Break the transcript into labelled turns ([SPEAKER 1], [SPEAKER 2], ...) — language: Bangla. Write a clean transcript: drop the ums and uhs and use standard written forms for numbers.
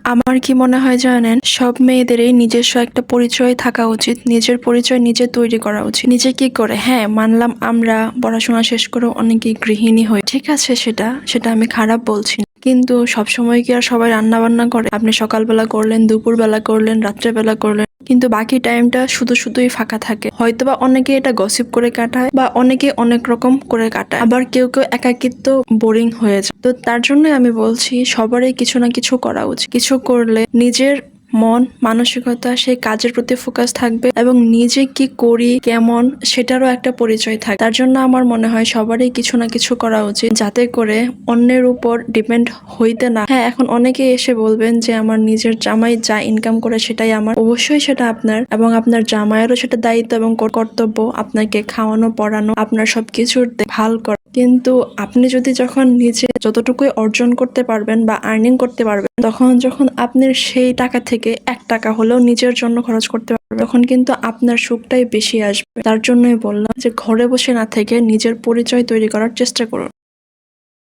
[SPEAKER 1] আমার কি মনে হয় জানেন, সব মেয়েদেরই নিজস্ব একটা পরিচয় থাকা উচিত। নিজের পরিচয় নিজে তৈরি করা উচিত। নিজে কি করে, হ্যাঁ মানলাম আমরা পড়াশোনা শেষ করে অনেকেই গৃহিণী হই, ঠিক আছে, সেটা সেটা আমি খারাপ বলছি না। কিন্তু সবসময় কি আর সবাই রান্না বান্না করে? আপনি সকালবেলা করলেন, দুপুরবেলা করলেন, রাত্রেবেলা করলেন, কিন্তু বাকি টাইমটা শুধুই ফাঁকা থাকে। হয়তোবা অনেকে এটা গসিপ করে কাটায় বা অনেকে অনেক রকম করে কাটায়, আবার কেউ কেউ একাকিত্ব বোরিং হয়ে যায়। তো তার জন্য আমি বলছি সবারই কিছু না কিছু করা উচিত। কিছু করলে নিজের মন মানসিকতা সেই কাজের প্রতি ফোকাস থাকবে এবং নিজে কি করি কেমন সেটারও একটা পরিচয় থাকে। তার জন্য আমার মনে হয় সবারই কিছু না কিছু করা উচিত, যাতে করে অন্যের উপর ডিপেন্ড হইতে না। হ্যাঁ, এখন অনেকে এসে বলবেন যে আমার নিজের জামাই যা ইনকাম করে সেটাই আমার। অবশ্যই সেটা আপনার, এবং আপনার জামাইয়েরও সেটা দায়িত্ব এবং কর্তব্য আপনাকে খাওয়ানো পড়ানো, আপনার সবকিছুর দেখভাল করা। কিন্তু আপনি যদি যখন নিজে যতটুকুই অর্জন করতে পারবেন বা আর্নিং করতে পারবেন, যখন আপনি সেই টাকা থেকে 1 টাকা হলেও নিজের জন্য খরচ করতে পারবেন, তখন কিন্তু আপনার সুখটাই বেশি আসবে। তার জন্যই বললাম যে ঘরে বসে না থেকে নিজের পরিচয় তৈরি করার চেষ্টা করুন।